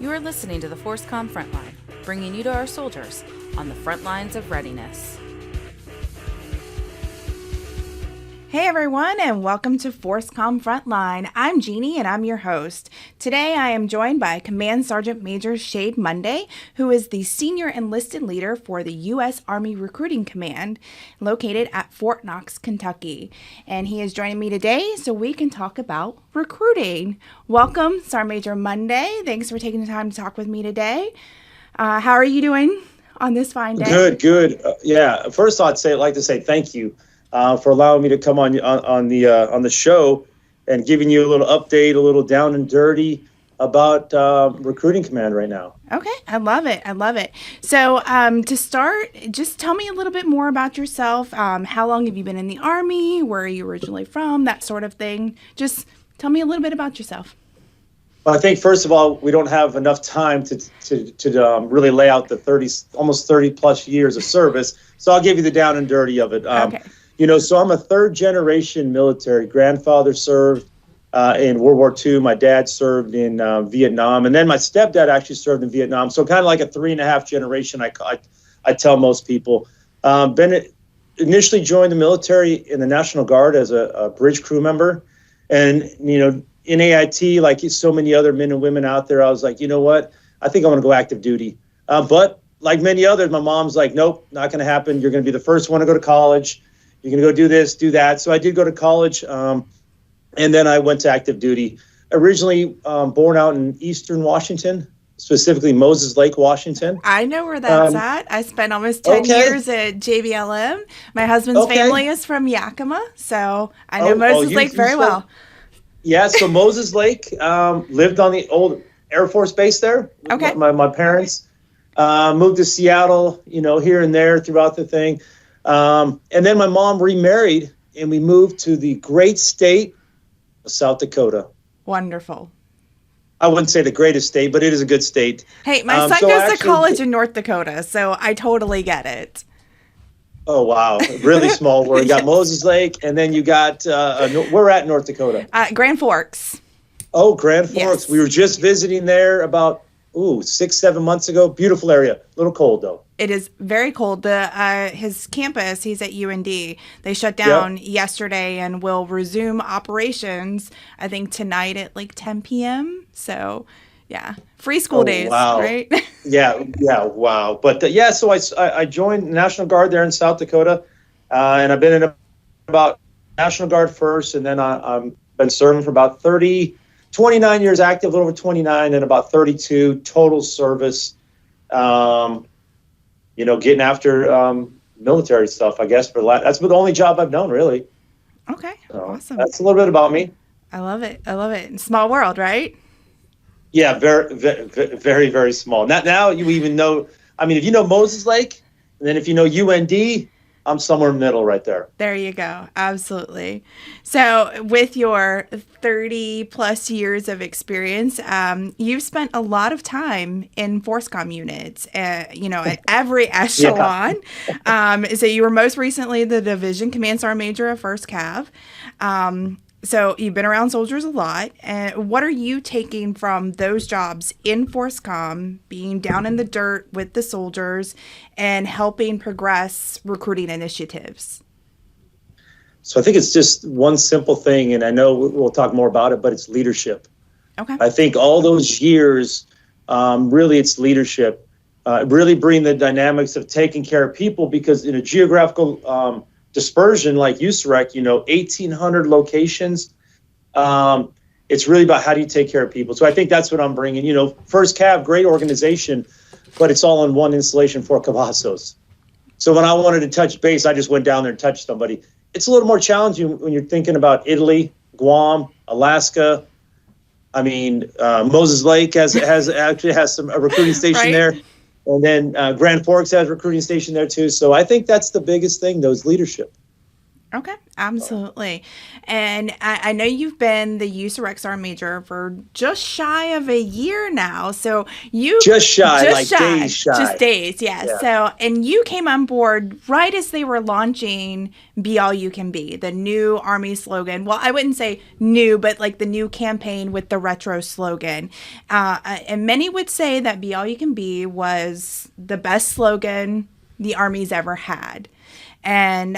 You are listening to the FORSCOM Frontline, bringing you to our soldiers on the front lines of readiness. Hey everyone, and welcome to FORSCOM Frontline. I'm Jeannie, and I'm your host. Today I am joined by Command Sgt Major Shade Munday, who is the Senior Enlisted Leader for the U.S. Army Recruiting Command, located at Fort Knox, Kentucky. And he is joining me today so we can talk about recruiting. Welcome, Sergeant Major Munday. Thanks for taking the time to talk with me today. How are you doing on this fine day? Good. First I'd like to say thank you. For allowing me to come on the show and giving you a little update, a little down and dirty about Recruiting Command right now. Okay, I love it. So to start, just tell me a little bit more about yourself. How long have you been in the Army? Where are you originally from? That sort of thing. Just tell me a little bit about yourself. Well, I think first of all, we don't have enough time to really lay out the almost 30 plus years of service. So I'll give you the down and dirty of it. Okay. So I'm a third generation military. Grandfather served in World War II. My dad served in Vietnam. And then my stepdad actually served in Vietnam. So kind of like a 3.5 generation, I tell most people. Initially joined the military in the National Guard as a bridge crew member. And, in AIT, like so many other men and women out there, I was like, you know what? I think I want to go active duty. But like many others, my mom's like, nope, not going to happen. You're going to be the first one to go to college. You're going to go do this, do that. So I did go to college, and then I went to active duty. Originally born out in Eastern Washington, specifically Moses Lake, Washington. I know where that's at. I spent almost 10 years at JBLM. My husband's family is from Yakima, so I know Moses Lake very well. Yeah, so Moses Lake, lived on the old Air Force base there. Okay. My parents moved to Seattle, here and there throughout the thing. And then my mom remarried and we moved to the great state of South Dakota. Wonderful. I wouldn't say the greatest state, but it is a good state. Hey, my son goes to college in North Dakota, so I totally get it. Oh, wow. Really small world. You got Moses Lake, and then you got, we're at North Dakota. Grand Forks. Oh, Grand Forks. Yes. We were just visiting there about 6-7 months ago. Beautiful area. A little cold though. It is very cold. His campus, he's at UND. They shut down yesterday and will resume operations, I think, tonight at like 10 p.m. So, yeah, free school days, right? Yeah, wow. But so I joined the National Guard there in South Dakota, and I've been in about National Guard first, and then I've been serving for about 29 years active, a little over 29, and about 32 total service. Getting after military stuff, I guess. That's the only job I've known, really. Okay, so awesome. That's a little bit about me. I love it. Small world, right? Yeah, very, very, very, very small. Now you even know. I mean, if you know Moses Lake, and then if you know UND, I'm somewhere in the middle right there. There you go. Absolutely. So with your 30 plus years of experience, you've spent a lot of time in FORSCOM units, at every echelon. So you were most recently the Division Command Sergeant Major of 1st Cav. So you've been around soldiers a lot. And what are you taking from those jobs in FORSCOM, being down in the dirt with the soldiers and helping progress recruiting initiatives? So I think it's just one simple thing, and I know we'll talk more about it, but it's leadership. Okay. I think all those years, really it's leadership. Really bring the dynamics of taking care of people, because in a geographical dispersion like USAREC, 1,800 locations. It's really about how do you take care of people. So I think that's what I'm bringing. 1st Cav, great organization, but it's all in one installation, Fort Cavazos. So when I wanted to touch base, I just went down there and touched somebody. It's a little more challenging when you're thinking about Italy, Guam, Alaska. I mean, Moses Lake actually has a recruiting station there. And then Grand Forks has a recruiting station there too. So I think that's the biggest thing, though, is leadership. Okay, absolutely. And I know you've been the USAREC Sergeant Major for just shy of a year now. So you Just shy, like days shy. Just days, yeah. So, and you came on board right as they were launching Be All You Can Be, the new Army slogan. Well, I wouldn't say new, but like the new campaign with the retro slogan. And many would say that Be All You Can Be was the best slogan the Army's ever had. And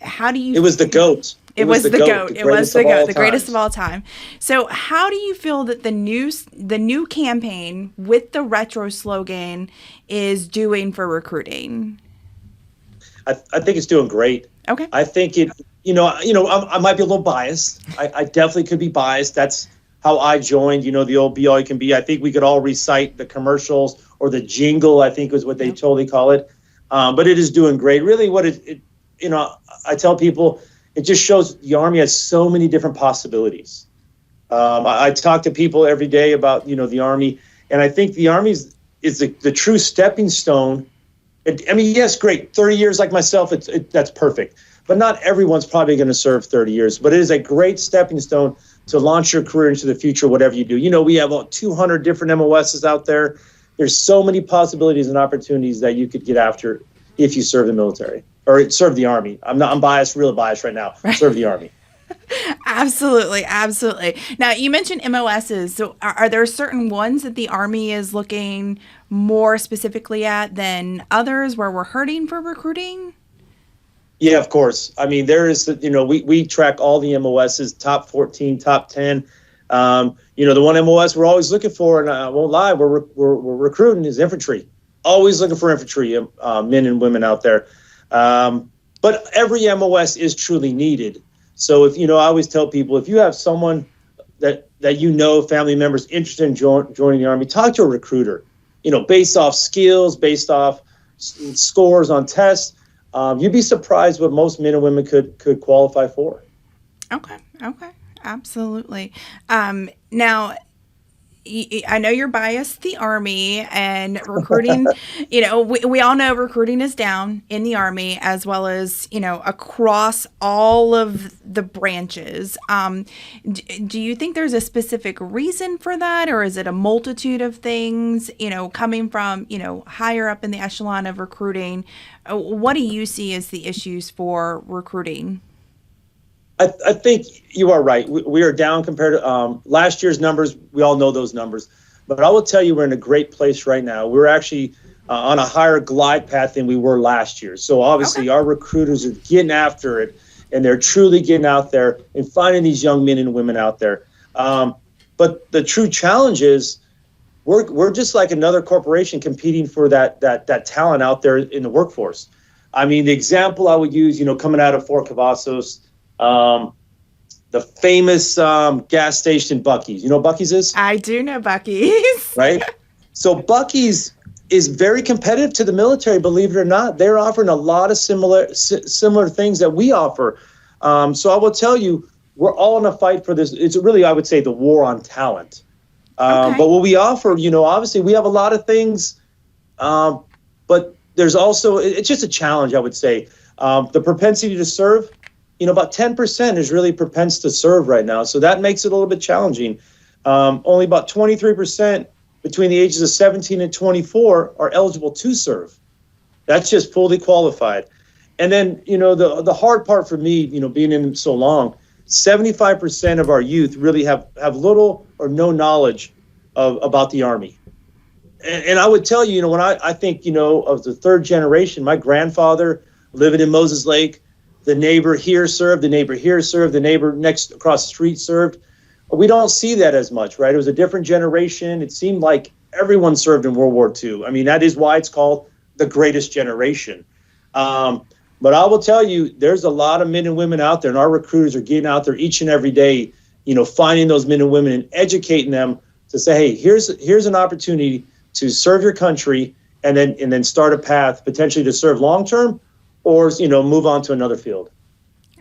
how do you? It was the GOAT. It was the GOAT. It was the GOAT, the greatest of all time. So, how do you feel that the new campaign with the retro slogan is doing for recruiting? I think it's doing great. Okay. I think it. I might be a little biased. I definitely could be biased. That's how I joined. The old Be All You Can Be. I think we could all recite the commercials or the jingle. I think was what they totally call it. But it is doing great. Really, what I tell people, it just shows the Army has so many different possibilities. I talk to people every day about, the Army, and I think the Army is the true stepping stone. Yes, great. 30 years like myself, that's perfect. But not everyone's probably going to serve 30 years. But it is a great stepping stone to launch your career into the future, whatever you do. We have about 200 different MOSs out there. There's so many possibilities and opportunities that you could get after if you serve the military or serve the Army. I'm biased, real biased right now. Right. Serve the Army. Absolutely. Absolutely. Now, you mentioned MOSs. So are there certain ones that the Army is looking more specifically at than others where we're hurting for recruiting? Yeah, of course. There is, we track all the MOSs, top 14, top 10. The one MOS we're always looking for, and I won't lie, we're recruiting is infantry. Always looking for infantry men and women out there. But every MOS is truly needed. So I always tell people, if you have someone that family members interested in joining the Army, talk to a recruiter. Based off skills, based off scores on tests, you'd be surprised what most men and women could qualify for. Okay. Absolutely. Now, I know you're biased, the Army, and recruiting, we all know recruiting is down in the Army as well as, across all of the branches. Do you think there's a specific reason for that, or is it a multitude of things, coming from, higher up in the echelon of recruiting? What do you see as the issues for recruiting? I think you are right. We are down compared to last year's numbers. We all know those numbers. But I will tell you, we're in a great place right now. We're actually on a higher glide path than we were last year. So obviously our recruiters are getting after it, and they're truly getting out there and finding these young men and women out there. But the true challenge is we're just like another corporation competing for that talent out there in the workforce. The example I would use, coming out of Fort Cavazos, the famous gas station Buc-ee's. You know what Buc-ee's is? I do know Buc-ee's. Right? So Buc-ee's is very competitive to the military, believe it or not. They're offering a lot of similar things that we offer. So I will tell you, we're all in a fight for this. It's really, I would say, the war on talent. But what we offer, obviously we have a lot of things, but there's also, it's just a challenge, I would say. The propensity to serve, about 10% is really propensed to serve right now. So that makes it a little bit challenging. Only about 23% between the ages of 17 and 24 are eligible to serve. That's just fully qualified. And then, the hard part for me, being in so long, 75% of our youth really have little or no knowledge about the Army. And I would tell you, when I think, of the third generation, my grandfather living in Moses Lake, the neighbor here served, the neighbor here served, the neighbor next across the street served. We don't see that as much, right? It was a different generation. It seemed like everyone served in World War II. That is why it's called the greatest generation. But I will tell you, there's a lot of men and women out there, and our recruiters are getting out there each and every day, finding those men and women and educating them to say, hey, here's an opportunity to serve your country and then start a path potentially to serve long-term or, move on to another field.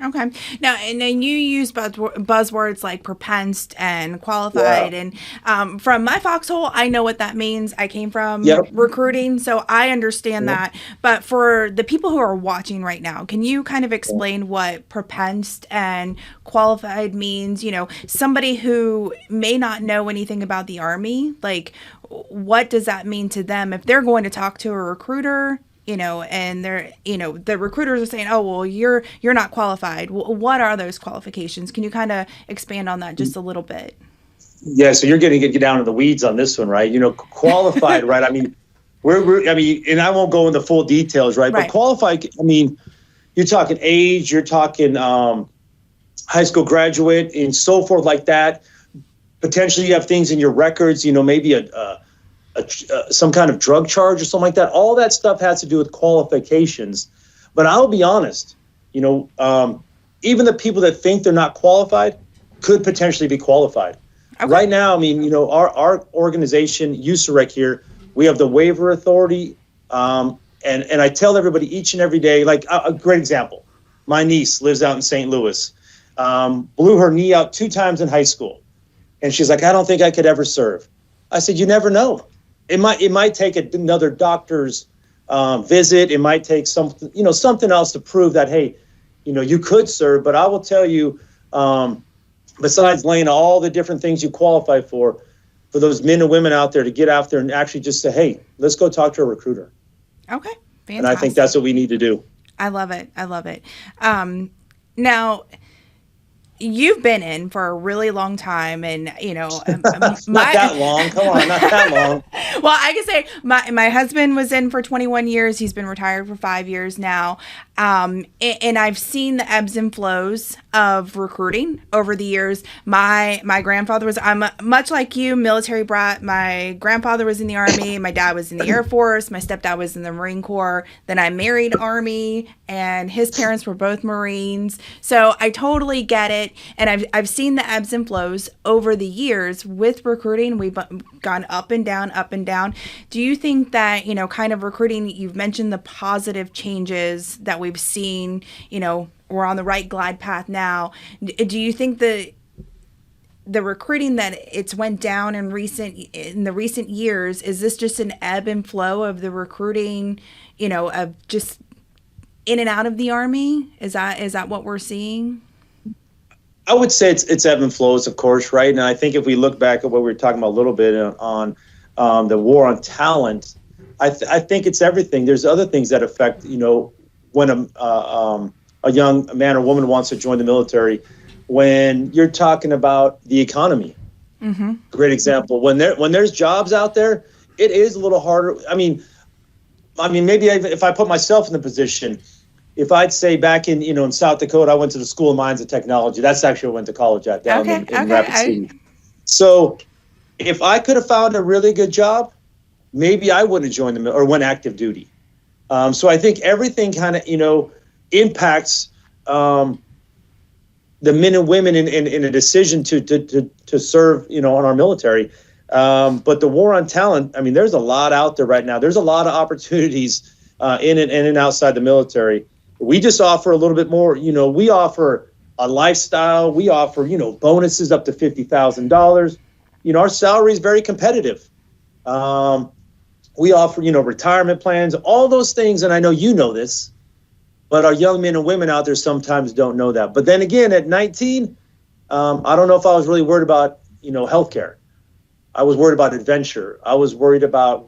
Okay. Now, and then you use buzzwords like propensed and qualified. Yeah. And from my foxhole, I know what that means. I came from Yep. recruiting, so I understand Yep. that. But for the people who are watching right now, can you kind of explain what propensed and qualified means? Somebody who may not know anything about the Army, like what does that mean to them if they're going to talk to a recruiter? And they're, the recruiters are saying, oh, well, you're not qualified. What are those qualifications? Can you kind of expand on that just a little bit? Yeah, so you're going to get down to the weeds on this one, right? Qualified, right? I mean, and I won't go into full details, right? But qualified, I mean, you're talking age, you're talking high school graduate, and so forth like that. Potentially, you have things in your records, maybe some kind of drug charge or something like that. All that stuff has to do with qualifications. But I'll be honest, even the people that think they're not qualified could potentially be qualified. Okay. Right now, I mean, our organization, USAREC here, we have the waiver authority. And I tell everybody each and every day, like a great example, my niece lives out in St. Louis, blew her knee out 2 times in high school. And she's like, I don't think I could ever serve. I said, you never know. It might take another doctor's visit. It might take something else to prove that, hey, you could serve. But I will tell you, besides laying all the different things you qualify for those men and women out there to get out there and actually just say, hey, let's go talk to a recruiter. Okay. Fantastic. And I think that's what we need to do. I love it. Now, you've been in for a really long time, and not that long. Come on, not that long. Well, I can say my husband was in for 21 years. He's been retired for 5 years now, and I've seen the ebbs and flows of recruiting over the years. My grandfather I'm much like you, military brat. My grandfather was in the Army. My dad was in the Air Force. My stepdad was in the Marine Corps. Then I married Army, and his parents were both Marines. So I totally get it. And I've seen the ebbs and flows over the years with recruiting. We've gone up and down, up and down. Do you think that, kind of recruiting, you've mentioned the positive changes that we've seen, we're on the right glide path now. Do you think the recruiting that it's went down in the recent years, is this just an ebb and flow of the recruiting, of just in and out of the Army? Is that what we're seeing? I would say it's ebb and flows, of course, right? And I think if we look back at what we were talking about a little bit on the war on talent, I think it's everything. There's other things that affect, when a young man or woman wants to join the military. When you're talking about the economy, mm-hmm. Great example. When there's jobs out there, it is a little harder. I mean, maybe if I put myself in the position. If I'd say back in, in South Dakota, I went to the School of Mines and Technology. That's actually where I went to college at, down in Rapid City. So if I could have found a really good job, maybe I wouldn't have joined or went active duty. So I think everything kind of, impacts the men and women in a decision to serve, on our military. But the war on talent, I mean, there's a lot out there right now. There's a lot of opportunities in and outside the military. We just offer a little bit more, we offer a lifestyle. We offer, bonuses up to $50,000. Our salary is very competitive. We offer, retirement plans, all those things. And I know you know this, but our young men and women out there sometimes don't know that. But then again, at 19, I don't know if I was really worried about, healthcare. I was worried about adventure. I was worried about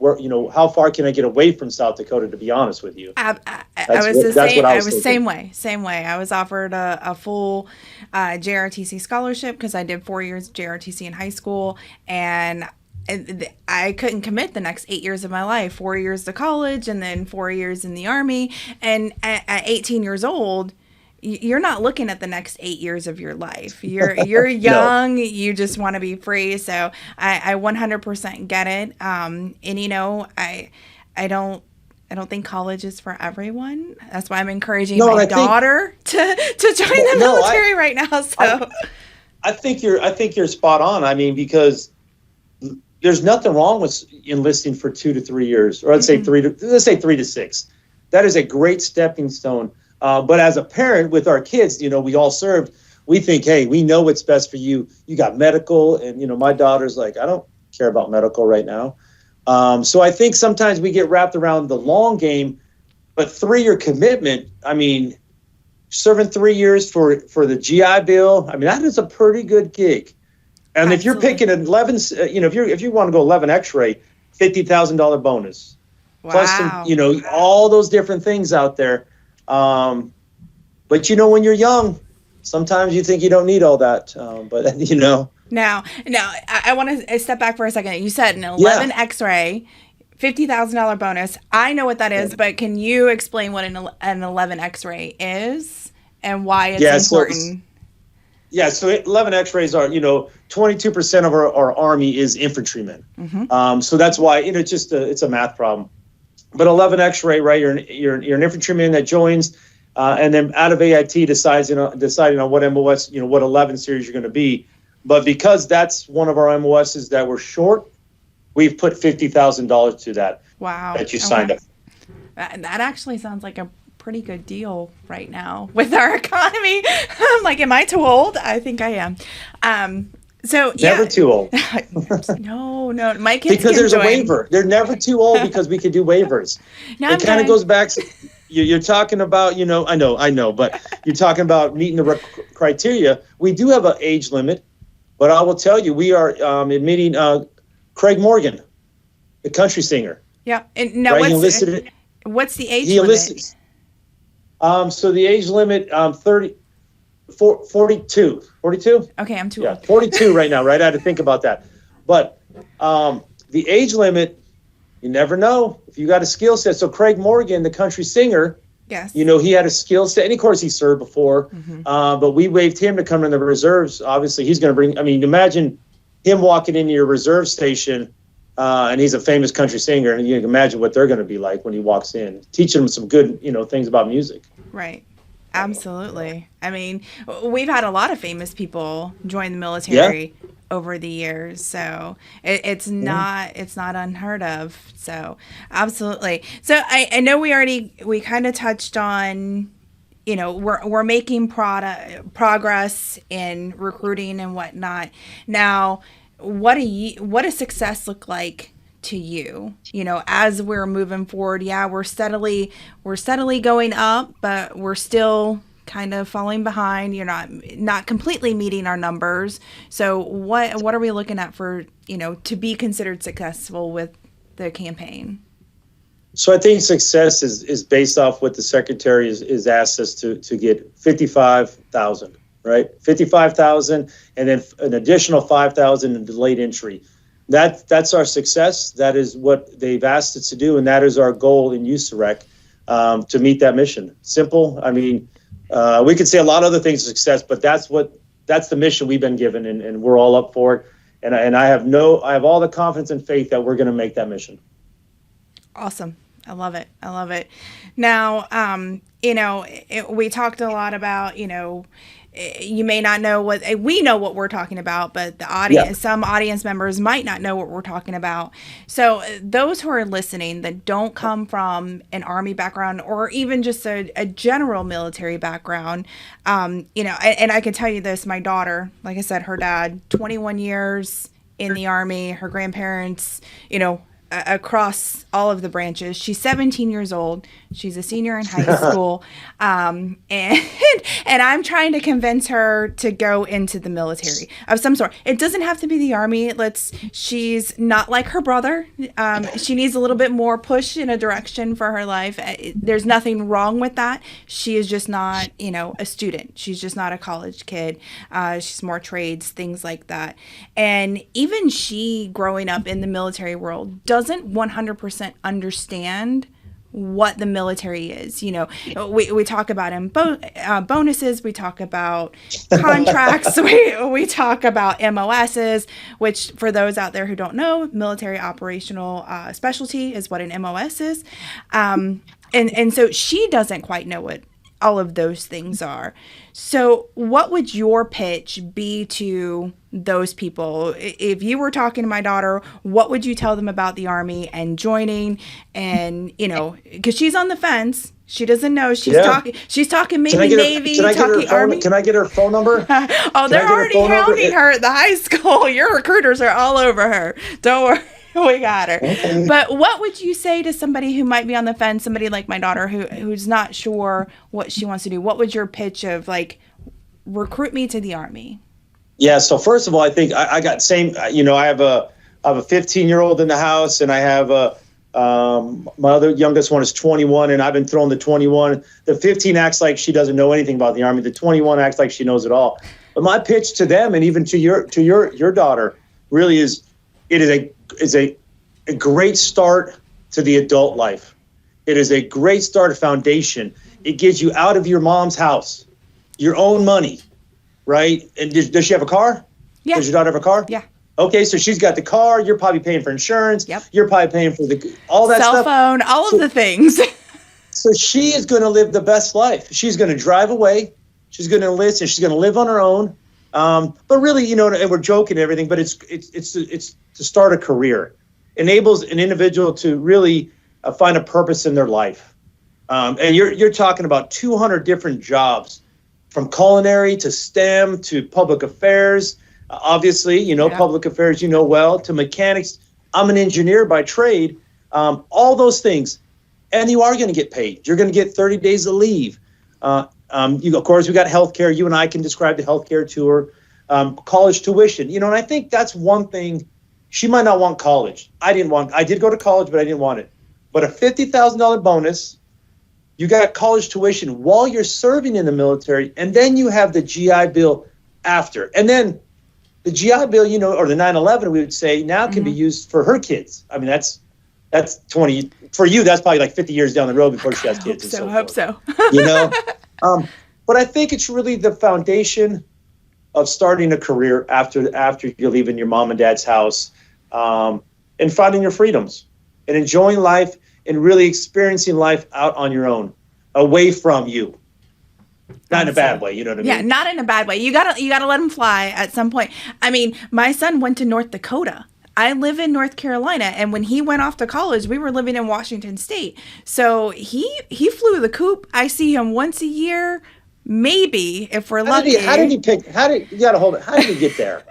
how far can I get away from South Dakota, to be honest with you. I was same way. I was offered a full JRTC scholarship because I did 4 years JRTC in high school, and I couldn't commit the next 8 years of my life, 4 years to college and then 4 years in the Army. And at 18 years old, you're not looking at the next 8 years of your life. You're young. No. You just want to be free. So I 100% get it. And I don't think college is for everyone. That's why I'm encouraging my daughter to join the military right now. So I think you're spot on. I mean, because there's nothing wrong with enlisting for 2 to 3 years, or let's say 3 to 6. That is a great stepping stone. But as a parent with our kids, we all served. We think, hey, we know what's best for you. You got medical, and my daughter's like, I don't care about medical right now. So I think sometimes we get wrapped around the long game, but 3-year commitment. I mean, serving 3 years for the GI Bill. I mean, that is a pretty good gig. And Absolutely. if you're picking 11, if you want to go 11 X-ray, $50,000 bonus. Wow. Plus some, all those different things out there. But when you're young, sometimes you think you don't need all that. But Now, I want to step back for a second. You said an 11 X-ray, $50,000 bonus. I know what that is, but can you explain what an 11 X-ray is and why it's important? So 11 X-rays are, 22% of our Army is infantrymen. Mm-hmm. So that's why, it's a math problem. But 11 X-ray, right? You're an infantryman that joins, and then out of AIT deciding on what MOS, what 11 series you're going to be. But because that's one of our MOSs that we're short, we've put $50,000 to that. Wow. That you signed up. That actually sounds like a pretty good deal right now with our economy. I'm like, am I too old? I think I am. Never too old. No, my kids because can there's join. a waiver. They're never too old because we can do waivers. It kind of goes back. You're talking about, I know, but you're talking about meeting the criteria. We do have an age limit, but I will tell you, we are admitting Craig Morgan, the country singer. Yeah, and now right? what's the age limit? So the age limit, 42. 42? Okay, I'm too old. 42 right now, right? I had to think about that. But the age limit, you never know if you got a skill set. So Craig Morgan, the country singer, yes, he had a skill set. And of course, he served before, but we waived him to come in the reserves. Obviously, he's going to bring, imagine him walking into your reserve station, and he's a famous country singer, and you can imagine what they're going to be like when he walks in, teaching him some good, things about music. Right. Absolutely. We've had a lot of famous people join the military over the years, so it's not unheard of. So absolutely. So I know we kind of touched on, we're making progress in recruiting and whatnot. Now, what does success look like to you, as we're moving forward? We're steadily going up, but we're still kind of falling behind. You're not completely meeting our numbers. So what are we looking at for, to be considered successful with the campaign? So I think success is based off what the secretary is asked us to get 55,000, right? 55,000, and then an additional 5,000 in delayed entry. That's our success. That is what they've asked us to do, and that is our goal in USAREC, to meet that mission. Simple. We could say a lot of other things are success, but that's the mission we've been given, and we're all up for it. And I have all the confidence and faith that we're going to make that mission. Awesome. I love it. Now, we talked a lot about, you may not know we know what we're talking about, but the audience, some audience members might not know what we're talking about. So those who are listening that don't come from an Army background or even just a general military background, and I can tell you this, my daughter, like I said, her dad, 21 years in the Army, her grandparents, across all of the branches. She's 17 years old. She's a senior in high school. And I'm trying to convince her to go into the military of some sort. It doesn't have to be the Army. She's not like her brother. She needs a little bit more push in a direction for her life. There's nothing wrong with that. She is just not, a student. She's just not a college kid. She's more trades, things like that. And even she, growing up in the military world, doesn't 100% understand what the military is. We talk about bonuses, we talk about contracts, we talk about MOSs, which for those out there who don't know, military operational specialty is what an MOS is. And so she doesn't quite know what all of those things are. So what would your pitch be to those people? If you were talking to my daughter, what would you tell them about the Army and joining? And, you know, because she's on the fence. She doesn't know. She's talking maybe Navy, talking Army. Can I get her phone number? Oh, they're already hounding her at the high school. Your recruiters are all over her. Don't worry. We got her. Okay. But what would you say to somebody who might be on the fence, somebody like my daughter who's not sure what she wants to do? What would your pitch of, like, recruit me to the Army? Yeah, so first of all, I think I got same, you know, I have a 15-year-old in the house, and I have my other youngest one is 21, and I've been throwing the 21. The 15 acts like she doesn't know anything about the Army. The 21 acts like she knows it all. But my pitch to them, and even to your daughter, really is, it is a great start to the adult life. It is a great start, a foundation. It gets you out of your mom's house, your own money, right? And does she have a car? Yeah. Does your daughter have a car? Yeah. Okay, so she's got the car. You're probably paying for insurance. Yep. You're probably paying for all that cell stuff. phone, all of the things. So she is going to live the best life. She's going to drive away. She's going to enlist, and she's going to live on her own. But really, you know, and we're joking and everything, but it's to start a career. Enables an individual to really find a purpose in their life. And you're talking about 200 different jobs, from culinary to STEM to public affairs. Obviously, you know, public affairs, you know, well, to mechanics. I'm an engineer by trade. All those things. And you are going to get paid. You're going to get 30 days of leave. Of course, we got healthcare. You and I can describe the healthcare to her. College tuition. You know, and I think that's one thing. She might not want college. I did go to college, but I didn't want it. But a $50,000 bonus, you got college tuition while you're serving in the military, and then you have the GI Bill after. And then the GI Bill, you know, or the 9/11, we would say, now can be used for her kids. I mean, that's 20 for you. That's probably like 50 years down the road before she has kids. Hope so. You know, but I think it's really the foundation of starting a career after you're leaving your mom and dad's house, and finding your freedoms and enjoying life and really experiencing life out on your own, away from you. Not in a bad way, you know what I mean? Yeah, not in a bad way. You gotta let them fly at some point. I mean, my son went to North Dakota. I live in North Carolina, and when he went off to college, we were living in Washington State. So he flew the coop. I see him once a year, maybe if we're lucky. How did he get there?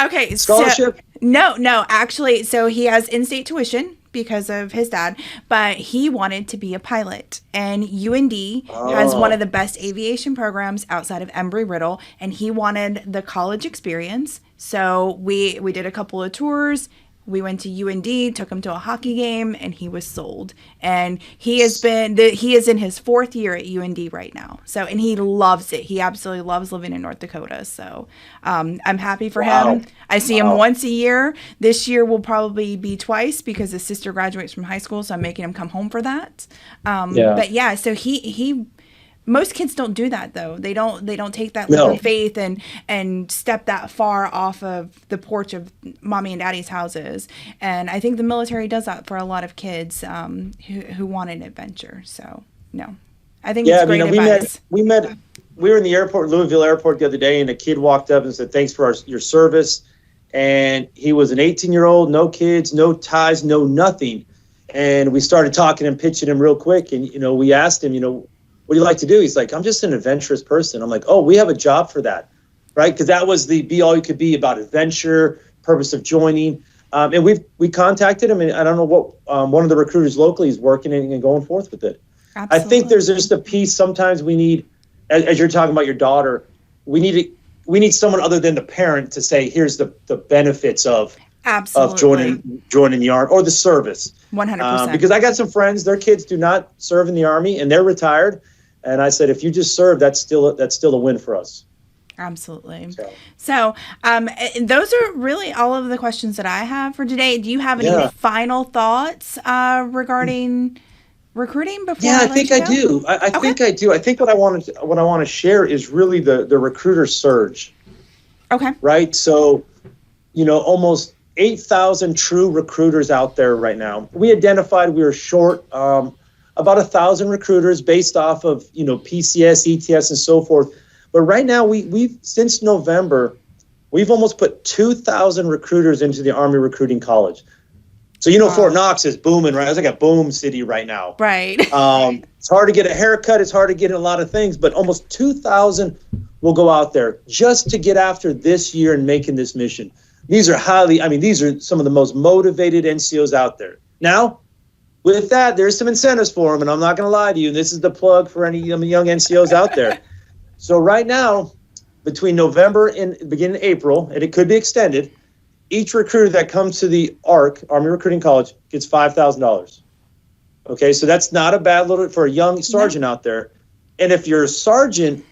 Okay, scholarship? So, no, actually, so he has in-state tuition because of his dad, but he wanted to be a pilot, and UND has one of the best aviation programs outside of Embry-Riddle, and he wanted the college experience. So we did a couple of tours. We went to UND, took him to a hockey game, and he was sold. And he is in his 4th year at UND right now. So, and he loves it. He absolutely loves living in North Dakota. So, I'm happy for him. I see him once a year. This year will probably be twice because his sister graduates from high school. So I'm making him come home for that. But yeah, so he most kids don't do that though. They don't take that leap of faith and step that far off of the porch of mommy and daddy's houses. And I think the military does that for a lot of kids who want an adventure. So no, I think it's great advice. We were in the airport, Louisville Airport, the other day, and a kid walked up and said, "Thanks for your service." And he was an 18-year-old, no kids, no ties, no nothing. And we started talking and pitching him real quick. And you know, we asked him, you know, what do you like to do? He's like, I'm just an adventurous person. I'm like, oh, we have a job for that, right? Because that was the be all you could be about adventure, purpose of joining. And we contacted him, and I don't know what one of the recruiters locally is working and going forth with it. Absolutely. I think there's just a piece sometimes we need, as you're talking about your daughter, we need someone other than the parent to say, here's the benefits of joining the Army or the service. 100%. Because I got some friends, their kids do not serve in the Army and they're retired. And I said, if you just serve, that's still a win for us. Absolutely. So those are really all of the questions that I have for today. Do you have any final thoughts regarding recruiting before? I think I do. I think I do. I think what I want to share is really the recruiter surge. Okay. Right. So, you know, almost 8,000 true recruiters out there right now. We identified we were short about 1,000 recruiters based off of, you know, PCS, ETS, and so forth. But right now, we've since November, we've almost put 2,000 recruiters into the Army Recruiting College. So, Fort Knox is booming, right? It's like a boom city right now. Right. It's hard to get a haircut. It's hard to get a lot of things, but almost 2,000 will go out there just to get after this year and making this mission. These are some of the most motivated NCOs out there. Now, with that, there's some incentives for them, and I'm not going to lie to you. This is the plug for any young NCOs out there. So right now, between November and beginning of April, and it could be extended, each recruiter that comes to the ARC, Army Recruiting College, gets $5,000. Okay, so that's not a bad little for a young sergeant out there. And if you're a sergeant,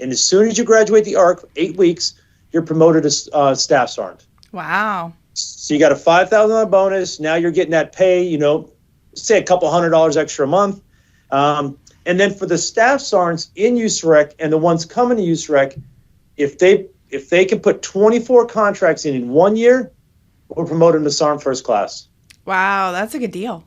and as soon as you graduate the ARC, 8 weeks, you're promoted to staff sergeant. Wow. So you got a $5,000 bonus. Now you're getting that pay, say a couple $100 extra a month. And then for the staff sergeants in USAREC and the ones coming to USAREC, if they can put 24 contracts in 1 year, we'll promote them to Sergeant First Class. Wow, that's a good deal.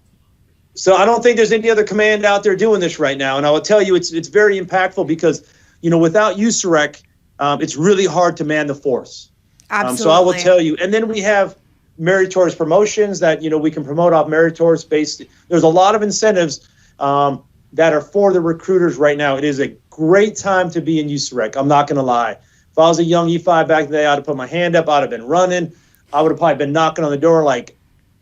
So I don't think there's any other command out there doing this right now. And I will tell you, it's very impactful because, without USAREC, it's really hard to man the force. Absolutely. So I will tell you. And then we have meritorious promotions that, we can promote off meritorious based. There's a lot of incentives that are for the recruiters right now. It is a great time to be in USAREC. I'm not going to lie. If I was a young E5 back then, I'd have put my hand up. I'd have been running. I would have probably been knocking on the door like,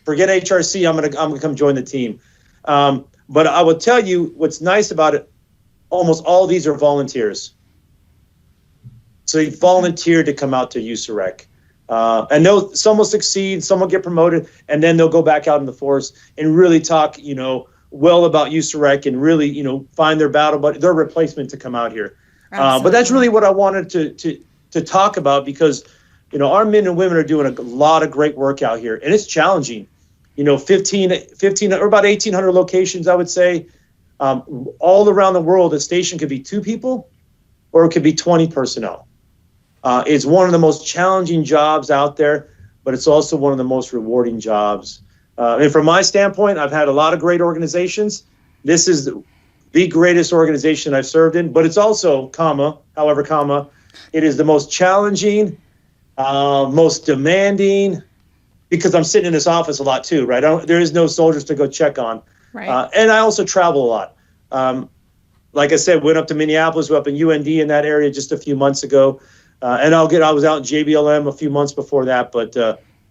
forget HRC. I'm gonna come join the team. But I will tell you what's nice about it. Almost all these are volunteers. So they volunteered to come out to USAREC. And some will succeed, some will get promoted, and then they'll go back out in the force and really talk, well about USAREC and really, find their their replacement to come out here. But that's really what I wanted to talk about because, our men and women are doing a lot of great work out here, and it's challenging. 15 or about 1,800 locations, I would say, all around the world. A station could be 2 people, or it could be 20 personnel. It's one of the most challenging jobs out there, but it's also one of the most rewarding jobs. And from my standpoint, I've had a lot of great organizations. This is the greatest organization I've served in, but it's also, it is the most challenging, most demanding, because I'm sitting in this office a lot too, right? There is no soldiers to go check on. Right. And I also travel a lot. Like I said, went up to Minneapolis, we're up in UND in that area just a few months ago. And I was out in JBLM a few months before that, but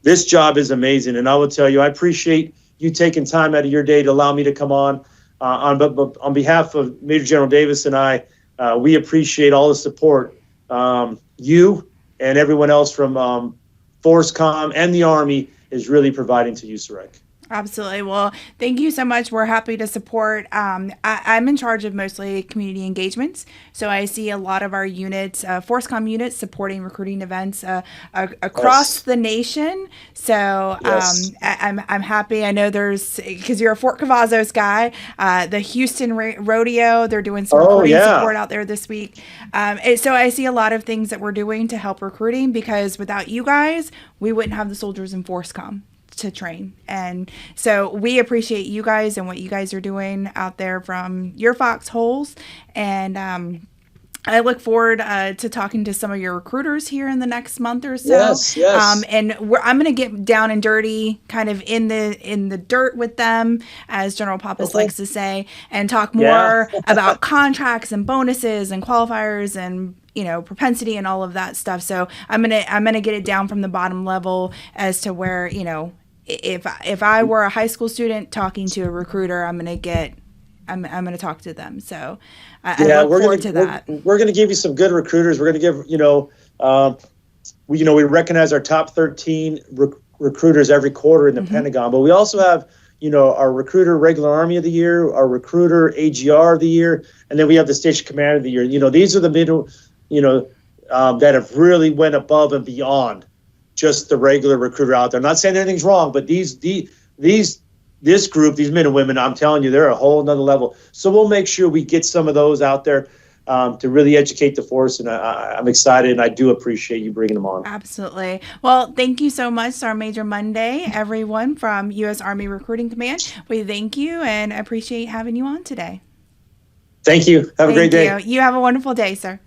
this job is amazing. And I will tell you, I appreciate you taking time out of your day to allow me to come on. On behalf of Major General Davis and I, we appreciate all the support you and everyone else from FORSCOM and the Army is really providing to USAREC. Absolutely. Well, thank you so much. We're happy to support. I'm in charge of mostly community engagements. So I see a lot of our units, FORSCOM units, supporting recruiting events across the nation. So I'm happy. I know because you're a Fort Cavazos guy, the Houston Rodeo, they're doing some recruiting support out there this week. So I see a lot of things that we're doing to help recruiting because without you guys, we wouldn't have the soldiers in FORSCOM to train. And so we appreciate you guys and what you guys are doing out there from your foxholes. And I look forward to talking to some of your recruiters here in the next month or so. Yes. And I'm going to get down and dirty, kind of in the dirt with them, as General Pappas likes to say, and talk more about contracts and bonuses and qualifiers and propensity and all of that stuff. So I'm gonna get it down from the bottom level as to where if I were a high school student talking to a recruiter, I'm gonna talk to them. So I look forward to that. We're gonna give you some good recruiters. We're gonna give we recognize our top 13 recruiters every quarter in the Pentagon, but we also have our recruiter regular Army of the year, our recruiter AGR of the year, and then we have the station commander of the year. These are the middle that have really went above and beyond just the regular recruiter out there. I'm not saying anything's wrong, but this group, these men and women, I'm telling you, they're a whole nother level. So we'll make sure we get some of those out there to really educate the force. And I'm excited, and I do appreciate you bringing them on. Absolutely. Well, thank you so much, Sergeant Major Munday, everyone from U.S. Army Recruiting Command. We thank you and appreciate having you on today. Thank you. Have a great day. You have a wonderful day, sir.